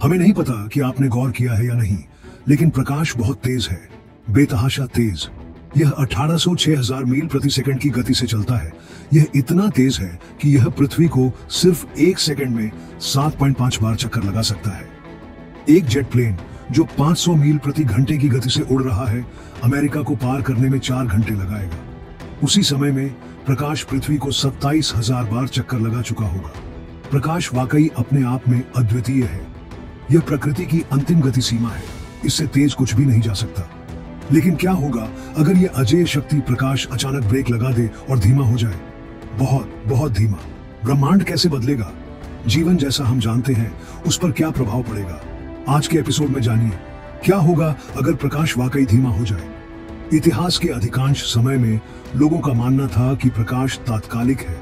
हमें नहीं पता कि आपने गौर किया है या नहीं, लेकिन प्रकाश बहुत तेज है, बेतहाशा तेज। यह 1806,000 मील प्रति सेकंड की गति से चलता है। यह इतना तेज है कि यह पृथ्वी को सिर्फ 1 सेकंड में 7.5 बार चक्कर लगा सकता है। एक जेट प्लेन जो 500 मील प्रति घंटे की गति से उड़ रहा है, अमेरिका को पार करने में 4 घंटे लगाएगा। उसी समय में प्रकाश पृथ्वी को 27,000 बार चक्कर लगा चुका होगा। प्रकाश वाकई अपने आप में अद्वितीय है। यह प्रकृति की अंतिम गति सीमा है, इससे तेज कुछ भी नहीं जा सकता। लेकिन क्या होगा अगर यह अजेय शक्ति प्रकाश अचानक ब्रेक लगा दे और धीमा हो जाए? बहुत बहुत धीमा। ब्रह्मांड कैसे बदलेगा? जीवन जैसा हम जानते हैं उस पर क्या प्रभाव पड़ेगा? आज के एपिसोड में जानिए क्या होगा अगर प्रकाश वाकई धीमा हो जाए। इतिहास के अधिकांश समय में लोगों का मानना था कि प्रकाश तात्कालिक है।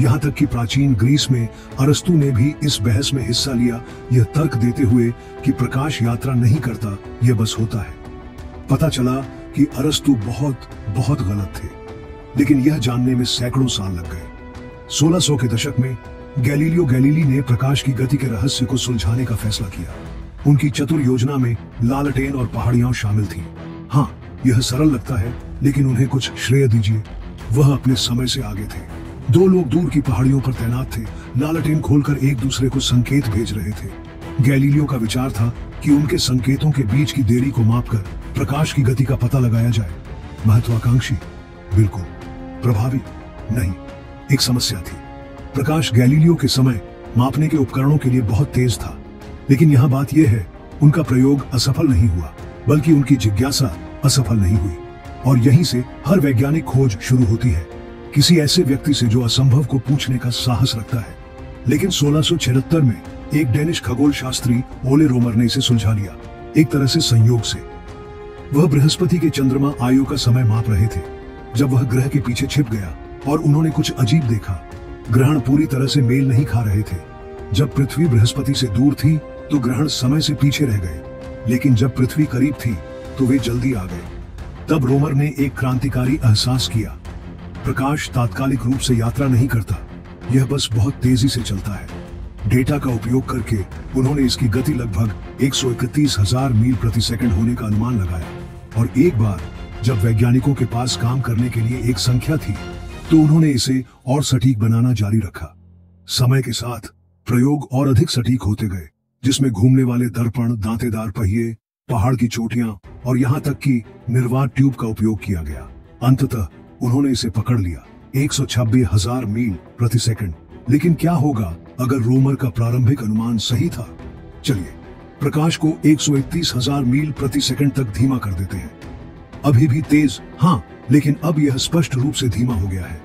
यहाँ तक कि प्राचीन ग्रीस में अरस्तु ने भी इस बहस में हिस्सा लिया, यह तर्क देते हुए कि प्रकाश यात्रा नहीं करता, यह बस होता है। पता चला कि अरस्तु बहुत बहुत गलत थे, लेकिन यह जानने में सैकड़ों साल लग गए। 1600 के दशक में गैलीलियो गैलीली ने प्रकाश की गति के रहस्य को सुलझाने का फैसला किया। उनकी चतुर योजना में लालटेन और पहाड़ियां शामिल थीं। हाँ, यह सरल लगता है, लेकिन उन्हें कुछ श्रेय दीजिए। वह अपने समय से आगे थे। 2 लोग दूर की पहाड़ियों पर तैनात थे, लालटेन खोलकर एक दूसरे को संकेत भेज रहे थे। गैलीलियो का विचार था कि उनके संकेतों के बीच की देरी को मापकर प्रकाश की गति का पता लगाया जाए। महत्वाकांक्षी? बिल्कुल। प्रभावी? नहीं। एक समस्या थी। प्रकाश गैलीलियो के समय मापने के उपकरणों के लिए बहुत तेज था, लेकिन यहाँ बात यह है, उनका प्रयोग असफल नहीं हुआ, बल्कि उनकी जिज्ञासा असफल नहीं हुई। और यहीं से हर वैज्ञानिक खोज शुरू होती है, किसी ऐसे व्यक्ति से जो असंभव को पूछने का साहस रखता है। लेकिन 1676 में एक डेनिश खगोल शास्त्री ओले रोमर ने इसे सुलझा लिया, एक तरह से संयोग से। वह बृहस्पति के चंद्रमा आयु का समय माप रहे थे जब वह ग्रह के पीछे छिप गया और उन्होंने कुछ अजीब देखा। ग्रहण पूरी तरह से मेल नहीं खा रहे थे। जब पृथ्वी बृहस्पति से दूर थी तो ग्रहण समय से पीछे रह गए, लेकिन जब पृथ्वी करीब थी तो वे जल्दी आ गए। तब रोमर ने एक क्रांतिकारी एहसास किया, प्रकाश तात्कालिक रूप से यात्रा नहीं करता, यह बस बहुत तेजी से चलता है। डेटा का उपयोग करके उन्होंने इसकी गति लगभग 131,000 मील प्रति सेकंड होने का अनुमान लगाया। और एक बार जब वैज्ञानिकों के पास काम करने के लिए एक संख्या थी, तो उन्होंने इसे और सटीक बनाना जारी रखा। समय के साथ प्रयोग और अधिक सटीक होते गए, जिसमें घूमने वाले दर्पण, दांतेदार पहिए, पहाड़ की चोटियां और यहाँ तक कि निर्वात ट्यूब का उपयोग किया गया। अंततः उन्होंने इसे पकड़ लिया, 126,000 मील प्रति सेकंड। लेकिन क्या होगा अगर रोमर का प्रारंभिक अनुमान सही था? चलिए प्रकाश को 131,000 मील प्रति सेकंड तक धीमा कर देते हैं। अभी भी तेज, हाँ, लेकिन अब यह स्पष्ट रूप से धीमा हो गया है।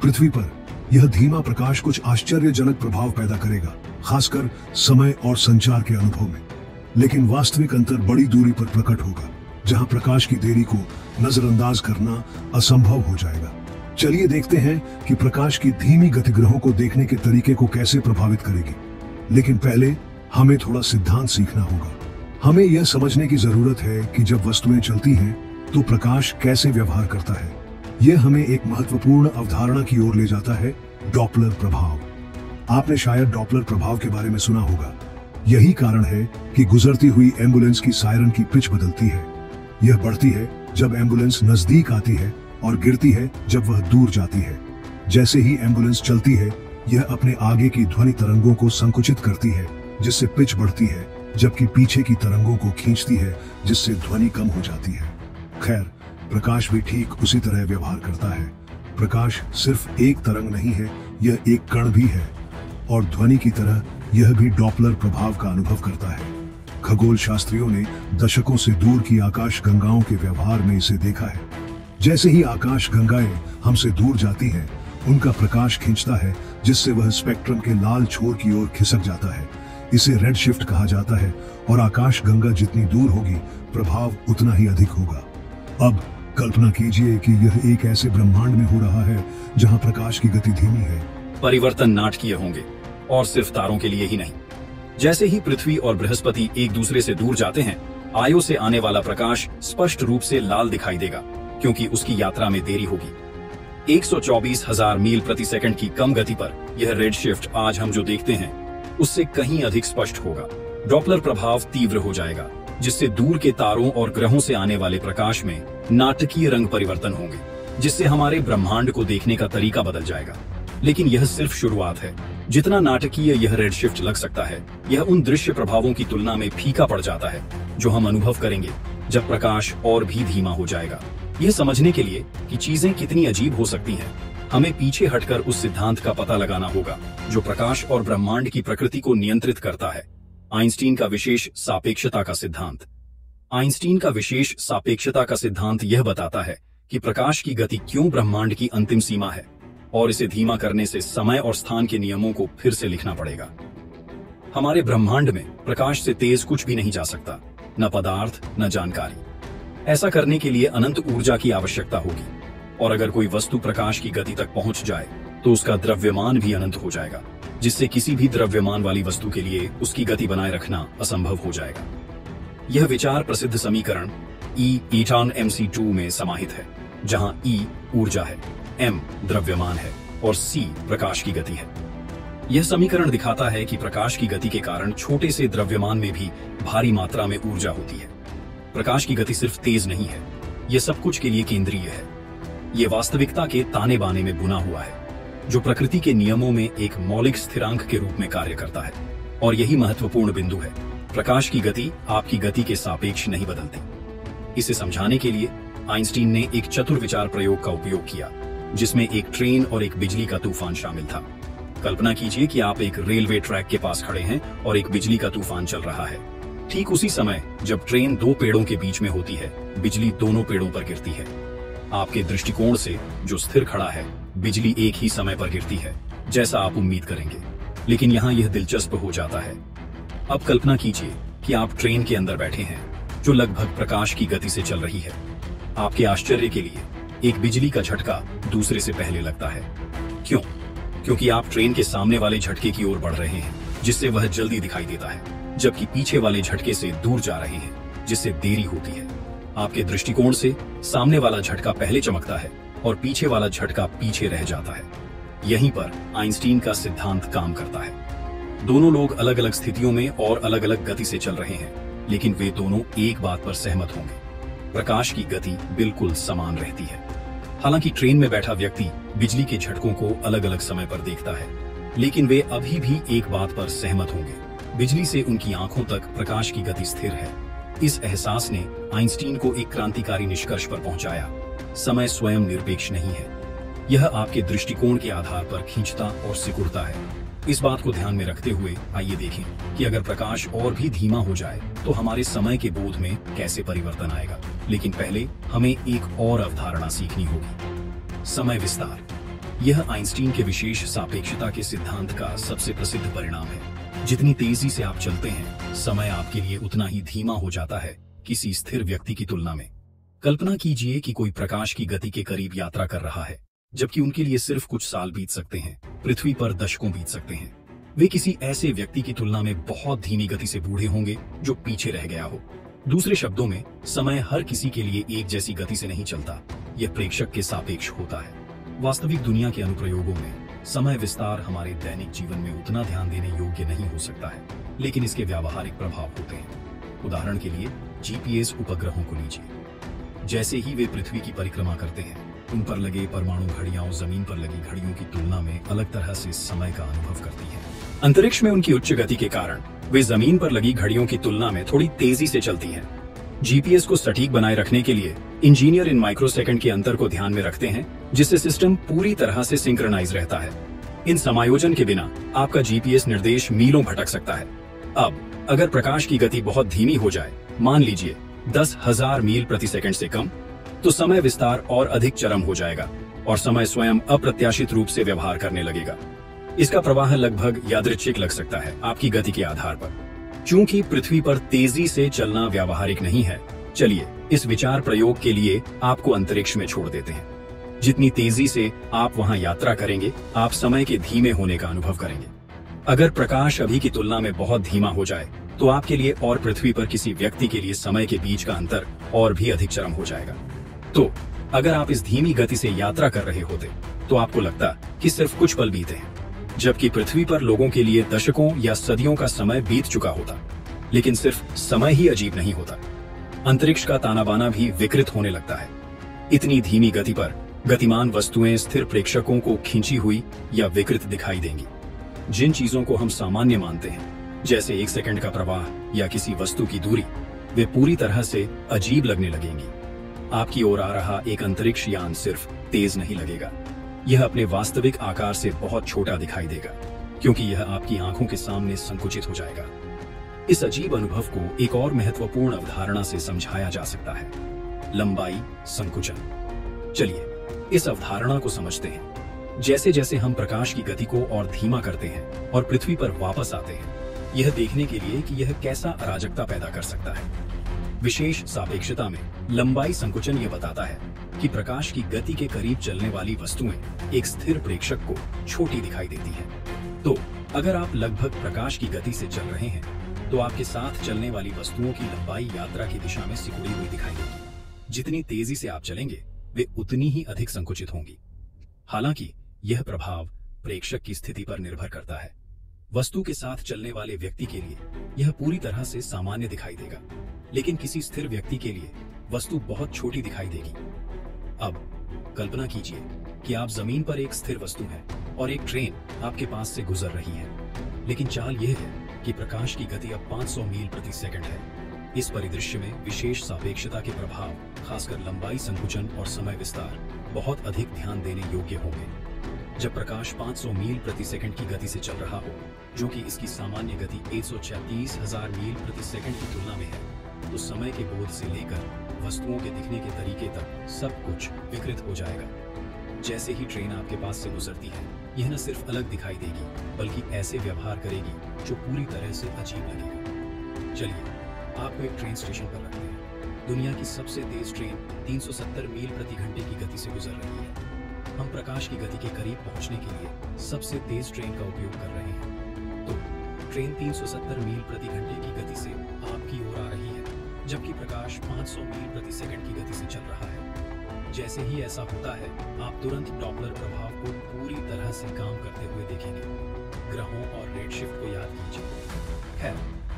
पृथ्वी पर यह धीमा प्रकाश कुछ आश्चर्यजनक प्रभाव पैदा करेगा, खासकर समय और संचार के अनुभव में। लेकिन वास्तविक अंतर बड़ी दूरी पर प्रकट होगा, जहां प्रकाश की देरी को नजरअंदाज करना असंभव हो जाएगा। चलिए देखते हैं कि प्रकाश की धीमी गति ग्रहों को देखने के तरीके को कैसे प्रभावित करेगी। लेकिन पहले हमें थोड़ा सिद्धांत सीखना होगा। हमें यह समझने की जरूरत है कि जब वस्तुएं चलती हैं तो प्रकाश कैसे व्यवहार करता है। यह हमें एक महत्वपूर्ण अवधारणा की ओर ले जाता है, डॉपलर प्रभाव। आपने शायद डॉपलर प्रभाव के बारे में सुना होगा। यही कारण है कि गुजरती हुई एम्बुलेंस की सायरन की पिच बदलती है। यह बढ़ती है जब एम्बुलेंस नजदीक आती है और गिरती है जब वह दूर जाती है। जैसे ही एम्बुलेंस चलती है, यह अपने आगे की ध्वनि तरंगों को संकुचित करती है, जिससे पिच बढ़ती है, जबकि पीछे की तरंगों को खींचती है, जिससे ध्वनि कम हो जाती है। खैर, प्रकाश भी ठीक उसी तरह व्यवहार करता है। प्रकाश सिर्फ एक तरंग नहीं है, यह एक कण भी है, और ध्वनि की तरह यह भी डॉपलर प्रभाव का अनुभव करता है। खगोल शास्त्रियों ने दशकों से दूर की आकाश गंगाओं के व्यवहार में इसे देखा है। जैसे ही आकाश गंगाएं हमसे दूर जाती हैं, उनका प्रकाश खींचता है, जिससे वह स्पेक्ट्रम के लाल छोर की ओर खिसक जाता है। इसे रेड शिफ्ट कहा जाता है, और आकाश गंगा जितनी दूर होगी, प्रभाव उतना ही अधिक होगा। अब कल्पना कीजिए कि यह एक ऐसे ब्रह्मांड में हो रहा है जहां प्रकाश की गति धीमी है। परिवर्तन नाटकीय होंगे, और सिर्फ तारों के लिए ही नहीं। जैसे ही पृथ्वी और बृहस्पति एक दूसरे से दूर जाते हैं, आयो से आने वाला प्रकाश स्पष्ट रूप से लाल दिखाई देगा, क्योंकि उसकी यात्रा में देरी होगी। 124,000 मील प्रति सेकंड की कम गति पर यह रेड शिफ्ट आज हम जो देखते हैं उससे कहीं अधिक स्पष्ट होगा। डॉपलर प्रभाव तीव्र हो जाएगा, जिससे दूर के तारों और ग्रहों से आने वाले प्रकाश में नाटकीय रंग परिवर्तन होंगे, जिससे हमारे ब्रह्मांड को देखने का तरीका बदल जाएगा। लेकिन यह सिर्फ शुरुआत है। जितना नाटकीय यह रेडशिफ्ट लग सकता है, यह उन दृश्य प्रभावों की तुलना में फीका पड़ जाता है जो हम अनुभव करेंगे जब प्रकाश और भी धीमा हो जाएगा। यह समझने के लिए कि चीजें कितनी अजीब हो सकती हैं, हमें पीछे हटकर उस सिद्धांत का पता लगाना होगा जो प्रकाश और ब्रह्मांड की प्रकृति को नियंत्रित करता है, आइंस्टीन का विशेष सापेक्षता का सिद्धांत। आइंस्टीन का विशेष सापेक्षता का सिद्धांत यह बताता है कि प्रकाश की गति क्यों ब्रह्मांड की अंतिम सीमा है, और इसे धीमा करने से समय और स्थान के नियमों को फिर से लिखना पड़ेगा। हमारे ब्रह्मांड में प्रकाश से तेज कुछ भी नहीं जा सकता, न पदार्थ न जानकारी। ऐसा करने के लिए अनंत ऊर्जा की आवश्यकता होगी, और अगर कोई वस्तु प्रकाश की गति तक पहुंच जाए तो उसका द्रव्यमान भी अनंत हो जाएगा, जिससे किसी भी द्रव्यमान वाली वस्तु के लिए उसकी गति बनाए रखना असंभव हो जाएगा। यह विचार प्रसिद्ध समीकरण E ईटान mc2 में समाहित है, जहां E ऊर्जा है, m द्रव्यमान है और c प्रकाश की गति है। यह समीकरण दिखाता है कि प्रकाश की गति के कारण छोटे से द्रव्यमान में भी भारी मात्रा में ऊर्जा होती है। प्रकाश की गति सिर्फ तेज नहीं है, यह सब कुछ के लिए केंद्रीय है। यह वास्तविकता के ताने बाने में बुना हुआ है, जो प्रकृति के नियमों में एक मौलिक स्थिरांक के रूप में कार्य करता है। और यही महत्वपूर्ण बिंदु है, प्रकाश की गति आपकी गति के सापेक्ष नहीं बदलती। इसे समझाने के लिए आइंस्टीन ने एक चतुर विचार प्रयोग का उपयोग किया, जिसमें एक ट्रेन और एक बिजली का तूफान शामिल था। कल्पना कीजिए कि आप एक रेलवे ट्रैक के पास खड़े हैं और एक बिजली का तूफान चल रहा है। ठीक उसी समय जब ट्रेन दो पेड़ों के बीच में होती है, बिजली दोनों पेड़ों पर गिरती है। आपके दृष्टिकोण से जो स्थिर खड़ा है, बिजली एक ही समय पर गिरती है, जैसा आप उम्मीद करेंगे। लेकिन यहाँ यह दिलचस्प हो जाता है। अब कल्पना कीजिए कि आप ट्रेन के अंदर बैठे हैं, जो लगभग प्रकाश की गति से चल रही है। आपके आश्चर्य के लिए एक बिजली का झटका दूसरे से पहले लगता है। क्यों? क्योंकि आप ट्रेन के सामने वाले झटके की ओर बढ़ रहे हैं, जिससे वह जल्दी दिखाई देता है, जबकि पीछे वाले झटके से दूर जा रहे हैं, जिससे देरी होती है। आपके दृष्टिकोण से सामने वाला झटका पहले चमकता है और पीछे वाला झटका पीछे रह जाता है। यहीं पर आइंस्टीन का सिद्धांत काम करता है। दोनों लोग अलग अलग स्थितियों में और अलग अलग गति से चल रहे हैं, लेकिन वे दोनों एक बात पर सहमत होंगे, प्रकाश की गति बिल्कुल समान रहती है। हालांकि ट्रेन में बैठा व्यक्ति बिजली के झटकों को अलग अलग समय पर देखता है, लेकिन वे अभी भी एक बात पर सहमत होंगे, बिजली से उनकी आंखों तक प्रकाश की गति स्थिर है। इस एहसास ने आइंस्टीन को एक क्रांतिकारी निष्कर्ष पर पहुंचाया, समय स्वयं निरपेक्ष नहीं है, यह आपके दृष्टिकोण के आधार पर खींचता और सिकुड़ता है। इस बात को ध्यान में रखते हुए आइए देखें कि अगर प्रकाश और भी धीमा हो जाए तो हमारे समय के बोध में कैसे परिवर्तन आएगा। लेकिन पहले हमें एक और अवधारणा सीखनी होगी, समय विस्तार। यह आइंस्टीन के विशेष सापेक्षता के सिद्धांत का सबसे प्रसिद्ध परिणाम है। जितनी तेजी से आप चलते हैं, समय आपके लिए उतना ही धीमा हो जाता है किसी स्थिर व्यक्ति की तुलना में। कल्पना कीजिए कि कोई प्रकाश की गति के करीब यात्रा कर रहा है, जबकि उनके लिए सिर्फ कुछ साल बीत सकते हैं, पृथ्वी पर दशकों बीत सकते हैं। वे किसी ऐसे व्यक्ति की तुलना में बहुत धीमी गति से बूढ़े होंगे जो पीछे रह गया हो। दूसरे शब्दों में, समय हर किसी के लिए एक जैसी गति से नहीं चलता, यह प्रेक्षक के सापेक्ष होता है। वास्तविक दुनिया के अनुप्रयोगों में समय विस्तार हमारे दैनिक जीवन में उतना ध्यान देने योग्य नहीं हो सकता है, लेकिन इसके व्यावहारिक प्रभाव होते हैं। उदाहरण के लिए GPS उपग्रहों को लीजिए। जैसे ही वे पृथ्वी की परिक्रमा करते हैं, उन पर लगे परमाणु घड़ियां जमीन पर लगी घड़ियों की तुलना में अलग तरह से समय का अनुभव करती हैं। अंतरिक्ष में उनकी उच्च गति के कारण वे जमीन पर लगी घड़ियों की तुलना में थोड़ी तेजी से चलती हैं। GPS को सटीक बनाए रखने के लिए इंजीनियर इन माइक्रोसेकंड के अंतर को ध्यान में रखते हैं, जिससे सिस्टम पूरी तरह से सिंक्रोनाइज रहता है। इन समायोजन के बिना आपका GPS निर्देश मीलों भटक सकता है। अब अगर प्रकाश की गति बहुत धीमी हो जाए, मान लीजिए 10,000 मील प्रति सेकंड से कम, तो समय विस्तार और अधिक चरम हो जाएगा और समय स्वयं अप्रत्याशित रूप से व्यवहार करने लगेगा। इसका प्रवाह लगभग यादृच्छिक लग सकता है आपकी गति के आधार पर। चूंकि पृथ्वी पर तेजी से चलना व्यावहारिक नहीं है, चलिए इस विचार प्रयोग के लिए आपको अंतरिक्ष में छोड़ देते हैं। जितनी तेजी से आप वहां यात्रा करेंगे, आप समय के धीमे होने का अनुभव करेंगे। अगर प्रकाश अभी की तुलना में बहुत धीमा हो जाए, तो आपके लिए और पृथ्वी पर किसी व्यक्ति के लिए समय के बीच का अंतर और भी अधिक चरम हो जाएगा। तो अगर आप इस धीमी गति से यात्रा कर रहे होते, तो आपको लगता कि सिर्फ कुछ पल बीते हैं, जबकि पृथ्वी पर लोगों के लिए दशकों या सदियों का समय बीत चुका होता। लेकिन सिर्फ समय ही अजीब नहीं होता, अंतरिक्ष का ताना बाना भी विकृत होने लगता है। इतनी धीमी गति पर गतिमान वस्तुएं स्थिर प्रेक्षकों को खींची हुई या विकृत दिखाई देंगी। जिन चीजों को हम सामान्य मानते हैं, जैसे 1 सेकंड का प्रवाह या किसी वस्तु की दूरी, वे पूरी तरह से अजीब लगने लगेंगी। आपकी ओर आ रहा एक अंतरिक्ष यान सिर्फ तेज नहीं लगेगा, यह अपने वास्तविक आकार से बहुत छोटा दिखाई देगा, क्योंकि यह आपकी आंखों के सामने संकुचित हो जाएगा। इस अजीब अनुभव को एक और महत्वपूर्ण अवधारणा से समझाया जा सकता है, लंबाई संकुचन। चलिए इस अवधारणा को समझते हैं। जैसे जैसे हम प्रकाश की गति को और धीमा करते हैं और पृथ्वी पर वापस आते हैं, यह देखने के लिए कि यह कैसा अराजकता पैदा कर सकता है। विशेष सापेक्षता में लंबाई संकुचन यह बताता है कि प्रकाश की गति के करीब चलने वाली वस्तुएं एक स्थिर प्रेक्षक को छोटी दिखाई देती हैं। तो अगर आप लगभग प्रकाश की गति से चल रहे हैं, तो आपके साथ चलने वाली वस्तुओं की लंबाई यात्रा की दिशा में सिकुड़ी हुई दिखाई देगी। जितनी तेजी से आप चलेंगे, वे उतनी ही अधिक संकुचित होंगी। हालांकि यह प्रभाव प्रेक्षक की स्थिति पर निर्भर करता है। वस्तु के साथ चलने वाले व्यक्ति के लिए यह पूरी तरह से सामान्य दिखाई देगा, लेकिन किसी स्थिर व्यक्ति के लिए वस्तु बहुत छोटी दिखाई देगी। अब कल्पना कीजिए कि आप जमीन पर एक स्थिर वस्तु है और एक ट्रेन आपके पास से गुजर रही है, लेकिन चाल यह है कि प्रकाश की गति अब 500 मील प्रति सेकंड है। इस परिदृश्य में विशेष सापेक्षता के प्रभाव, खासकर लंबाई संकुचन और समय विस्तार, बहुत अधिक ध्यान देने योग्य होंगे। जब प्रकाश 500 मील प्रति सेकंड की गति से चल रहा हो, जो कि इसकी सामान्य गति 136,000 मील प्रति सेकंड की तुलना में है, तो समय के बोध से लेकर वस्तुओं के दिखने के तरीके तक सब कुछ विकृत हो जाएगा। जैसे ही ट्रेन आपके पास से गुजरती है, यह न सिर्फ अलग दिखाई देगी, बल्कि ऐसे व्यवहार करेगी जो पूरी तरह से अजीब लगेगा। चलिए आपको एक ट्रेन स्टेशन पर रखते हैं। दुनिया की सबसे तेज ट्रेन 370 मील प्रति घंटे की गति से गुजर रही है। हम प्रकाश की गति के करीब पहुंचने के लिए सबसे तेज ट्रेन का उपयोग कर रहे हैं। तो ट्रेन 370 मील प्रति घंटे की गति से आपकी ओर आ रही है, जबकि प्रकाश 500 मील प्रति सेकंड की गति से चल रहा है। जैसे ही ऐसा होता है, आप तुरंत डॉपलर प्रभाव को पूरी तरह से काम करते हुए देखेंगे। ग्रहों और रेडशिफ्ट को याद कीजिए। खैर,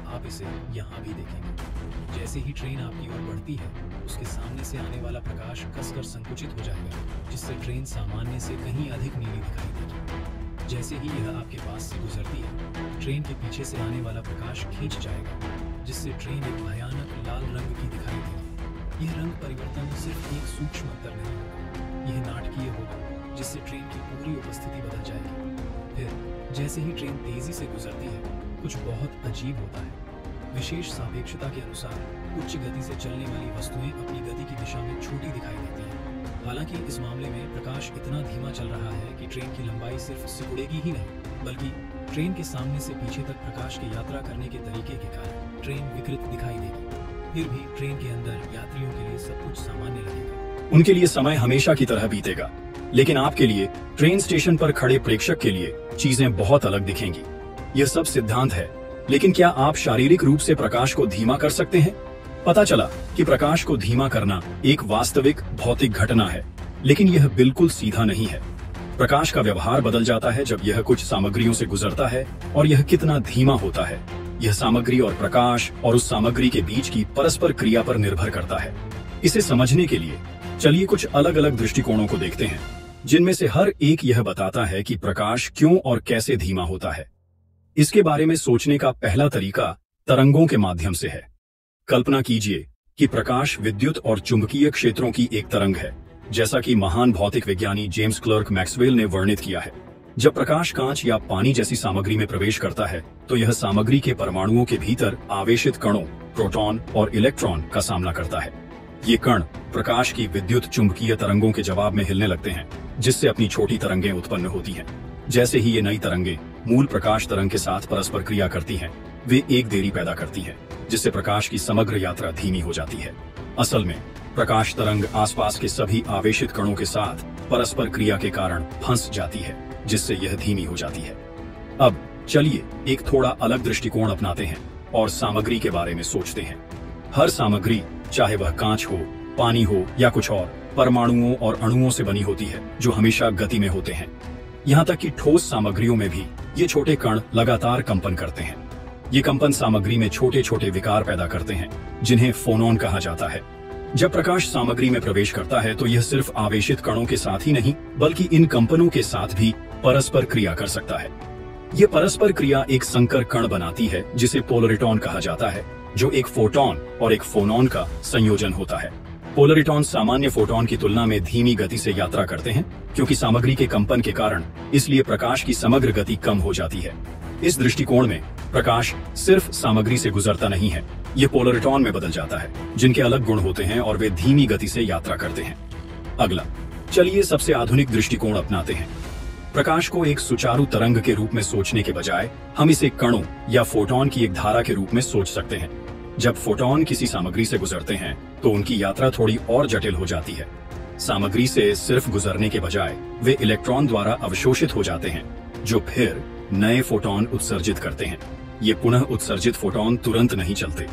आप इसे यहाँ भी देखेंगे। जैसे ही ट्रेन आपकी ओर बढ़ती है, उसके सामने से आने वाला प्रकाश कसकर संकुचित हो जाएगा, जिससे ट्रेन सामान्य से कहीं अधिक नीली दिखाई देगी। जैसे ही यह आपके पास से गुजरती है, ट्रेन के पीछे से आने वाला प्रकाश खींच जाएगा, जिससे ट्रेन एक भयानक लाल रंग की दिखाई देगी। यह रंग परिवर्तन सिर्फ एक सूक्ष्म अंतर नहीं होगा, यह नाटकीय होगा, जिससे ट्रेन की पूरी उपस्थिति बदल जाएगी। फिर जैसे ही ट्रेन तेजी से गुजरती है, कुछ बहुत अजीब होता है। विशेष सापेक्षता के अनुसार उच्च गति से चलने वाली वस्तुएं अपनी गति की दिशा में छोटी दिखाई देती हैं। हालांकि इस मामले में प्रकाश इतना धीमा चल रहा है कि ट्रेन की लंबाई सिर्फ सिकुड़ेगी ही नहीं, बल्कि ट्रेन के सामने से पीछे तक प्रकाश की यात्रा करने के तरीके के कारण ट्रेन विकृत दिखाई देगी। फिर भी ट्रेन के अंदर यात्रियों के लिए सब कुछ सामान्य लगेगा। उनके लिए समय हमेशा की तरह बीतेगा, लेकिन आपके लिए ट्रेन स्टेशन पर खड़े प्रेक्षक के लिए चीजें बहुत अलग दिखेंगी। यह सब सिद्धांत है, लेकिन क्या आप शारीरिक रूप से प्रकाश को धीमा कर सकते हैं? पता चला कि प्रकाश को धीमा करना एक वास्तविक भौतिक घटना है, लेकिन यह बिल्कुल सीधा नहीं है। प्रकाश का व्यवहार बदल जाता है जब यह कुछ सामग्रियों से गुजरता है, और यह कितना धीमा होता है, यह सामग्री और प्रकाश और उस सामग्री के बीच की परस्पर क्रिया पर निर्भर करता है। इसे समझने के लिए चलिए कुछ अलग अलग दृष्टिकोणों को देखते हैं, जिनमें से हर एक यह बताता है कि प्रकाश क्यों और कैसे धीमा होता है। इसके बारे में सोचने का पहला तरीका तरंगों के माध्यम से है। कल्पना कीजिए कि प्रकाश विद्युत और चुंबकीय क्षेत्रों की एक तरंग है, जैसा कि महान भौतिक विज्ञानी जेम्स क्लर्क मैक्सवेल ने वर्णित किया है। जब प्रकाश कांच या पानी जैसी सामग्री में प्रवेश करता है, तो यह सामग्री के परमाणुओं के भीतर आवेशित कणों, प्रोटॉन और इलेक्ट्रॉन का सामना करता है। ये कण प्रकाश की विद्युत चुंबकीय तरंगों के जवाब में हिलने लगते हैं, जिससे अपनी छोटी तरंगें उत्पन्न होती हैं। जैसे ही ये नई तरंगें मूल प्रकाश तरंग के साथ परस्पर क्रिया करती हैं, वे एक देरी पैदा करती हैं, जिससे प्रकाश की समग्र यात्रा धीमी हो जाती है। असल में प्रकाश तरंग आसपास के सभी आवेशित कणों के साथ परस्पर क्रिया के कारण फंस जाती है, जिससे यह धीमी हो जाती है। अब चलिए एक थोड़ा अलग दृष्टिकोण अपनाते हैं और सामग्री के बारे में सोचते हैं। हर सामग्री, चाहे वह कांच हो, पानी हो या कुछ और, परमाणुओं और अणुओं से बनी होती है, जो हमेशा गति में होते हैं। यहाँ तक कि ठोस सामग्रियों में भी ये छोटे कण लगातार कंपन करते हैं। ये कंपन सामग्री में छोटे छोटे विकार पैदा करते हैं जिन्हें फोनॉन कहा जाता है। जब प्रकाश सामग्री में प्रवेश करता है तो यह सिर्फ आवेशित कणों के साथ ही नहीं बल्कि इन कंपनों के साथ भी परस्पर क्रिया कर सकता है। यह परस्पर क्रिया एक संकर कण बनाती है जिसे पोलरिटॉन कहा जाता है, जो एक फोटॉन और एक फोनॉन का संयोजन होता है। पोलरिटॉन सामान्य फोटॉन की तुलना में धीमी गति से यात्रा करते हैं क्योंकि सामग्री के कंपन के कारण, इसलिए प्रकाश की समग्र गति कम हो जाती है। इस दृष्टिकोण में प्रकाश सिर्फ सामग्री से गुजरता नहीं है, ये पोलरिटॉन में बदल जाता है जिनके अलग गुण होते हैं और वे धीमी गति से यात्रा करते हैं। अगला, चलिए सबसे आधुनिक दृष्टिकोण अपनाते हैं। प्रकाश को एक सुचारू तरंग के रूप में सोचने के बजाय हम इसे कणों या फोटॉन की एक धारा के रूप में सोच सकते हैं। जब फोटॉन किसी सामग्री से गुजरते हैं तो उनकी यात्रा थोड़ी और जटिल हो जाती है। सामग्री से सिर्फ गुजरने के बजाय वे इलेक्ट्रॉन द्वारा अवशोषित हो जाते हैं, जो फिर नए फोटॉन उत्सर्जित करते हैं। ये पुनः उत्सर्जित फोटॉन तुरंत नहीं चलते।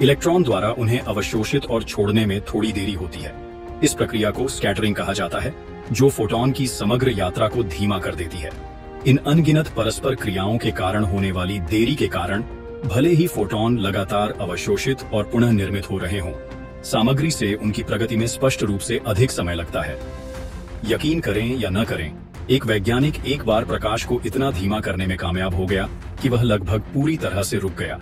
इलेक्ट्रॉन द्वारा उन्हें अवशोषित और छोड़ने में थोड़ी देरी होती है। इस प्रक्रिया को स्कैटरिंग कहा जाता है, जो फोटॉन की समग्र यात्रा को धीमा कर देती है। इन अनगिनत परस्पर क्रियाओं के कारण होने वाली देरी के कारण भले ही फोटॉन लगातार अवशोषित और पुनः निर्मित हो रहे हों, सामग्री से उनकी प्रगति में स्पष्ट रूप से अधिक समय लगता है। यकीन करें या न करें, एक वैज्ञानिक एक बार प्रकाश को इतना धीमा करने में कामयाब हो गया कि वह लगभग पूरी तरह से रुक गया।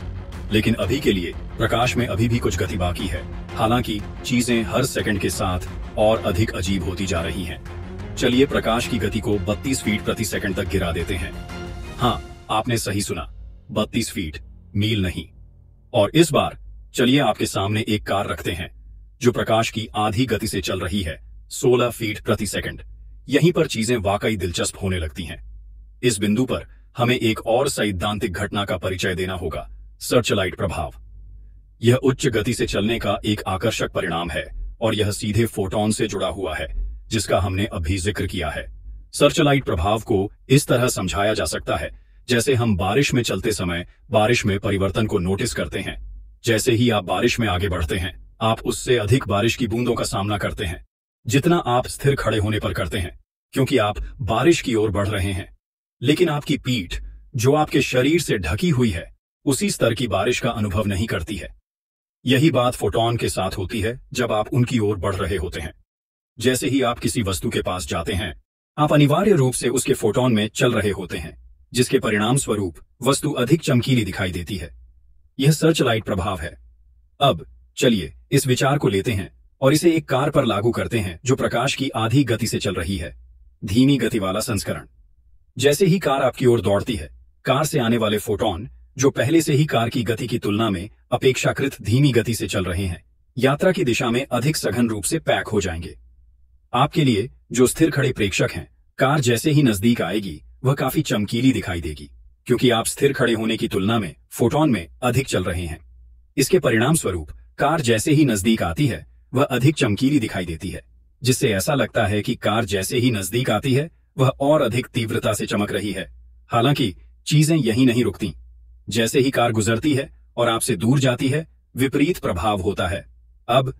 लेकिन अभी के लिए प्रकाश में अभी भी कुछ गति बाकी है, हालांकि चीजें हर सेकंड के साथ और अधिक अजीब होती जा रही हैं। चलिए प्रकाश की गति को 32 फीट प्रति सेकंड तक गिरा देते हैं। हाँ, आपने सही सुना, 32 फीट, मील नहीं। और इस बार चलिए आपके सामने एक कार रखते हैं जो प्रकाश की आधी गति से चल रही है, 16 फीट प्रति सेकंड। यहीं पर चीजें वाकई दिलचस्प होने लगती हैं। इस बिंदु पर हमें एक और सैद्धांतिक घटना का परिचय देना होगा, सर्चलाइट प्रभाव। यह उच्च गति से चलने का एक आकर्षक परिणाम है और यह सीधे फोटॉन से जुड़ा हुआ है, जिसका हमने अभी जिक्र किया है। सर्चलाइट प्रभाव को इस तरह समझाया जा सकता है जैसे हम बारिश में चलते समय बारिश में परिवर्तन को नोटिस करते हैं। जैसे ही आप बारिश में आगे बढ़ते हैं, आप उससे अधिक बारिश की बूंदों का सामना करते हैं जितना आप स्थिर खड़े होने पर करते हैं, क्योंकि आप बारिश की ओर बढ़ रहे हैं। लेकिन आपकी पीठ, जो आपके शरीर से ढकी हुई है, उसी स्तर की बारिश का अनुभव नहीं करती है। यही बात फोटॉन के साथ होती है जब आप उनकी ओर बढ़ रहे होते हैं। जैसे ही आप किसी वस्तु के पास जाते हैं, आप अनिवार्य रूप से उसके फोटॉन में चल रहे होते हैं, जिसके परिणाम स्वरूप वस्तु अधिक चमकीली दिखाई देती है। यह सर्चलाइट प्रभाव है। अब चलिए इस विचार को लेते हैं और इसे एक कार पर लागू करते हैं जो प्रकाश की आधी गति से चल रही है, धीमी गति वाला संस्करण। जैसे ही कार आपकी ओर दौड़ती है, कार से आने वाले फोटॉन, जो पहले से ही कार की गति की तुलना में अपेक्षाकृत धीमी गति से चल रहे हैं, यात्रा की दिशा में अधिक सघन रूप से पैक हो जाएंगे। आपके लिए, जो स्थिर खड़े प्रेक्षक हैं, कार जैसे ही नजदीक आएगी वह काफी चमकीली दिखाई देगी, क्योंकि आप स्थिर खड़े होने की तुलना में फोटॉन में अधिक चल रहे हैं। इसके परिणाम स्वरूप कार जैसे ही नजदीक आती है वह अधिक चमकीली दिखाई देती है, जिससे ऐसा लगता है कि कार जैसे ही नजदीक आती है वह और अधिक तीव्रता से चमक रही है। हालांकि चीजें यहीं नहीं रुकती। जैसे ही कार गुजरती है और आपसे दूर जाती है, विपरीत प्रभाव होता है। अब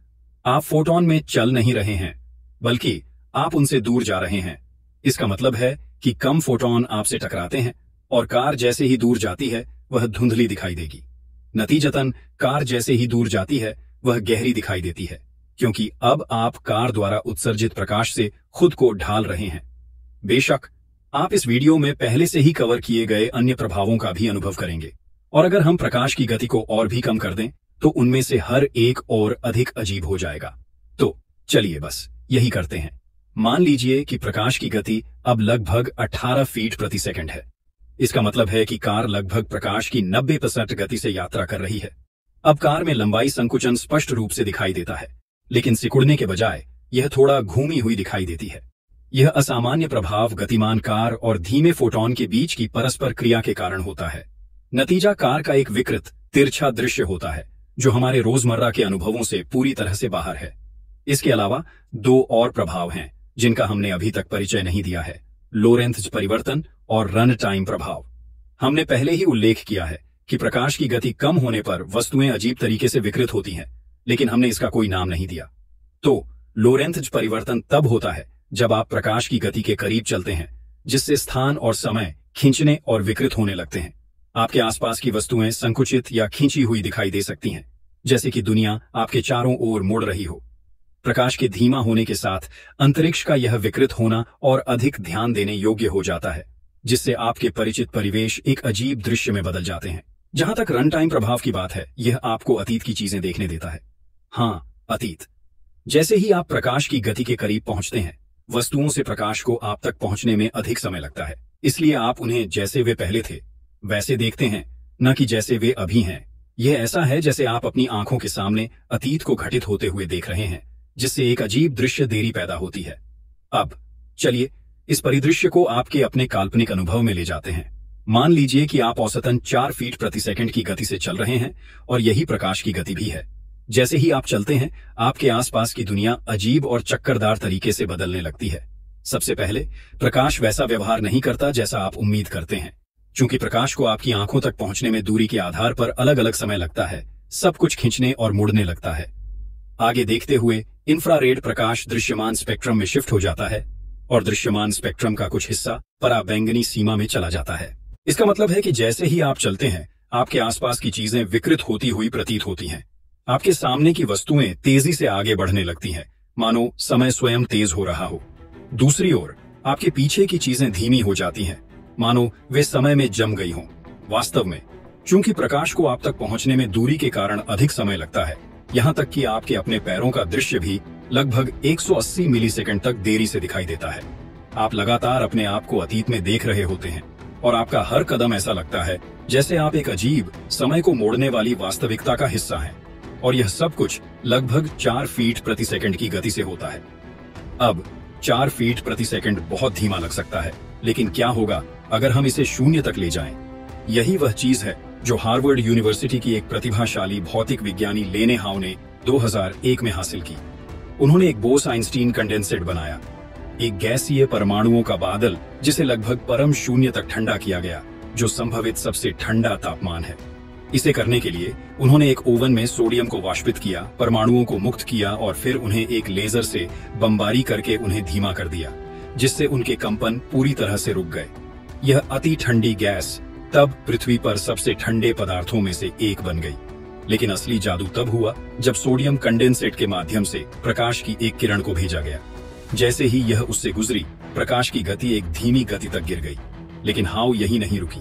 आप फोटॉन में चल नहीं रहे हैं, बल्कि आप उनसे दूर जा रहे हैं। इसका मतलब है कि कम फोटॉन आपसे टकराते हैं और कार जैसे ही दूर जाती है वह धुंधली दिखाई देगी। नतीजतन कार जैसे ही दूर जाती है वह गहरी दिखाई देती है, क्योंकि अब आप कार द्वारा उत्सर्जित प्रकाश से खुद को ढाल रहे हैं। बेशक आप इस वीडियो में पहले से ही कवर किए गए अन्य प्रभावों का भी अनुभव करेंगे, और अगर हम प्रकाश की गति को और भी कम कर दें तो उनमें से हर एक और अधिक अजीब हो जाएगा। तो चलिए बस यही करते हैं। मान लीजिए कि प्रकाश की गति अब लगभग 18 फीट प्रति सेकंड है। इसका मतलब है कि कार लगभग प्रकाश की 90% गति से यात्रा कर रही है। अब कार में लंबाई संकुचन स्पष्ट रूप से दिखाई देता है, लेकिन सिकुड़ने के बजाय यह थोड़ा घूमी हुई दिखाई देती है। यह असामान्य प्रभाव गतिमान कार और धीमे फोटॉन के बीच की परस्पर क्रिया के कारण होता है। नतीजा कार का एक विकृत, तिरछा दृश्य होता है, जो हमारे रोजमर्रा के अनुभवों से पूरी तरह से बाहर है। इसके अलावा दो और प्रभाव हैं जिनका हमने अभी तक परिचय नहीं दिया है, लोरेंत्ज़ परिवर्तन और रन टाइम प्रभाव। हमने पहले ही उल्लेख किया है कि प्रकाश की गति कम होने पर वस्तुएं अजीब तरीके से विकृत होती हैं, लेकिन हमने इसका कोई नाम नहीं दिया। तो लोरेंत्ज़ परिवर्तन तब होता है जब आप प्रकाश की गति के करीब चलते हैं, जिससे स्थान और समय खींचने और विकृत होने लगते हैं। आपके आसपास की वस्तुएं संकुचित या खींची हुई दिखाई दे सकती हैं, जैसे कि दुनिया आपके चारों ओर मुड़ रही हो। प्रकाश के धीमा होने के साथ अंतरिक्ष का यह विकृत होना और अधिक ध्यान देने योग्य हो जाता है, जिससे आपके परिचित परिवेश एक अजीब दृश्य में बदल जाते हैं। जहां तक रन टाइम प्रभाव की बात है, यह आपको अतीत की चीजें देखने देता है। हाँ, अतीत। जैसे ही आप प्रकाश की गति के करीब पहुंचते हैं, वस्तुओं से प्रकाश को आप तक पहुंचने में अधिक समय लगता है, इसलिए आप उन्हें जैसे वे पहले थे वैसे देखते हैं, न कि जैसे वे अभी हैं। यह ऐसा है जैसे आप अपनी आंखों के सामने अतीत को घटित होते हुए देख रहे हैं, जिससे एक अजीब दृश्य देरी पैदा होती है। अब चलिए इस परिदृश्य को आपके अपने काल्पनिक अनुभव में ले जाते हैं। मान लीजिए कि आप औसतन 4 फीट प्रति सेकंड की गति से चल रहे हैं और यही प्रकाश की गति भी है। जैसे ही आप चलते हैं, आपके आसपास की दुनिया अजीब और चक्करदार तरीके से बदलने लगती है। सबसे पहले, प्रकाश वैसा व्यवहार नहीं करता जैसा आप उम्मीद करते हैं। चूंकि प्रकाश को आपकी आंखों तक पहुंचने में दूरी के आधार पर अलग अलग समय लगता है, सब कुछ खींचने और मुड़ने लगता है। आगे देखते हुए इंफ्रारेड प्रकाश दृश्यमान स्पेक्ट्रम में शिफ्ट हो जाता है और दृश्यमान स्पेक्ट्रम का कुछ हिस्सा पराबैंगनी सीमा में चला जाता है। इसका मतलब है कि जैसे ही आप चलते हैं, आपके आसपास की चीजें विकृत होती हुई प्रतीत होती हैं। आपके सामने की वस्तुएं तेजी से आगे बढ़ने लगती हैं, मानो समय स्वयं तेज हो रहा हो। दूसरी ओर आपके पीछे की चीजें धीमी हो जाती हैं, मानो वे समय में जम गई हों। वास्तव में, चूंकि प्रकाश को आप तक पहुंचने में दूरी के कारण अधिक समय लगता है, यहां तक कि आपके अपने पैरों का दृश्य भी लगभग 180 मिलीसेकंड तक देरी से दिखाई देता है। आप लगातार अपने आप को अतीत में देख रहे होते हैं और आपका हर कदम ऐसा लगता है जैसे आप एक अजीब समय को मोड़ने वाली वास्तविकता का हिस्सा हैं, और यह सब कुछ लगभग 4 फीट प्रति सेकंड की गति से होता है। अब 4 फीट प्रति सेकंड बहुत धीमा लग सकता है, लेकिन क्या होगा अगर हम इसे 0 तक ले जाएं? यही वह चीज है जो हार्वर्ड यूनिवर्सिटी की एक प्रतिभाशाली भौतिक विज्ञानी लेने हाउ ने 2001 में हासिल की। उन्होंने एक बोस-आइंस्टीन कंडेंसेट बनाया, एक गैसीय परमाणुओं का बादल जिसे लगभग परम शून्य तक ठंडा किया गया, जो संभवित सबसे ठंडा तापमान है। इसे करने के लिए उन्होंने एक ओवन में सोडियम को वाष्पित किया, परमाणुओं को मुक्त किया और फिर उन्हें एक लेजर से बमबारी करके उन्हें धीमा कर दिया, जिससे उनके कंपन पूरी तरह से रुक गए। यह अति ठंडी गैस तब पृथ्वी पर सबसे ठंडे पदार्थों में से एक बन गई। लेकिन असली जादू तब हुआ जब सोडियम कंडेंसेट के माध्यम से प्रकाश की एक किरण को भेजा गया। जैसे ही यह उससे गुजरी, प्रकाश की गति एक धीमी गति तक गिर गई। लेकिन हाउ यही नहीं रुकी।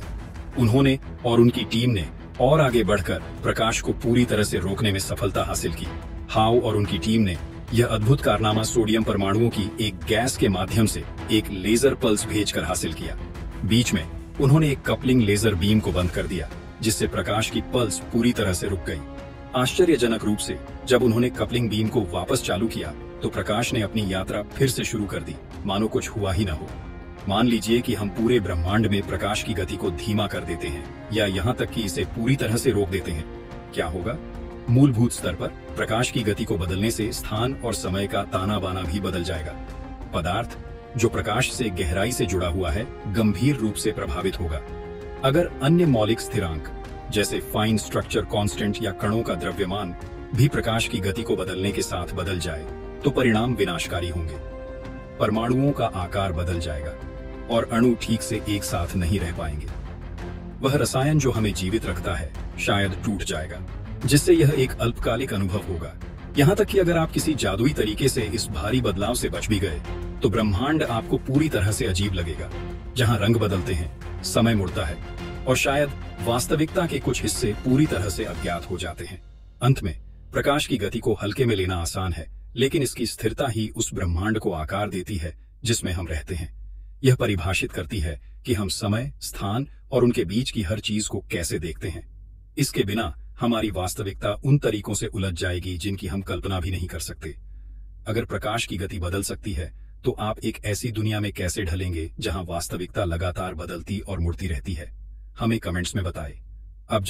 उन्होंने और उनकी टीम ने और आगे बढ़कर प्रकाश को पूरी तरह से रोकने में सफलता हासिल की। हाउ और उनकी टीम ने यह अद्भुत कारनामा सोडियम परमाणुओं की एक गैस के माध्यम से एक लेजर पल्स भेजकर हासिल किया। बीच में उन्होंने एक कपलिंग लेजर बीम को बंद कर दिया, जिससे प्रकाश की पल्स पूरी तरह से रुक गई। आश्चर्यजनक रूप से जब उन्होंने कपलिंग बीम को वापस चालू किया, तो प्रकाश ने अपनी यात्रा फिर से शुरू कर दी, मानो कुछ हुआ ही न हो। मान लीजिए कि हम पूरे ब्रह्मांड में प्रकाश की गति को धीमा कर देते हैं या यहाँ तक कि इसे पूरी तरह से रोक देते हैं। क्या होगा? मूलभूत स्तर पर प्रकाश की गति को बदलने से स्थान और समय का ताना बाना भी बदल जाएगा। पदार्थ जो प्रकाश से गहराई से जुड़ा हुआ है, गंभीर रूप से प्रभावित होगा। अगर अन्य मौलिक स्थिरांक जैसे फाइन स्ट्रक्चर कांस्टेंट या कणों का द्रव्यमान भी प्रकाश की गति को बदलने के साथ बदल जाए, तो परिणाम विनाशकारी होंगे। परमाणुओं का आकार बदल जाएगा और अणु ठीक से एक साथ नहीं रह पाएंगे। वह रसायन जो हमें जीवित रखता है शायद टूट जाएगा, जिससे यह एक अल्पकालिक अनुभव होगा। यहाँ तक कि अगर आप किसी जादुई तरीके से इस भारी बदलाव से बच भी गए, तो ब्रह्मांड आपको पूरी तरह से अजीब लगेगा, जहाँ रंग बदलते हैं, समय मुड़ता है और शायद वास्तविकता के कुछ हिस्से पूरी तरह से अज्ञात हो जाते हैं। अंत में प्रकाश की गति को हल्के में लेना आसान है, लेकिन इसकी स्थिरता ही उस ब्रह्मांड को आकार देती है जिसमें हम रहते हैं। यह परिभाषित करती है कि हम समय, स्थान और उनके बीच की हर चीज को कैसे देखते हैं। इसके बिना हमारी वास्तविकता उन तरीकों से उलझ जाएगी जिनकी हम कल्पना भी नहीं कर सकते। अगर प्रकाश की गति बदल सकती है, तो आप एक ऐसी दुनिया में कैसे ढलेंगे जहां वास्तविकता लगातार बदलती और मुड़ती रहती है? हमें कमेंट्स में बताएं। अब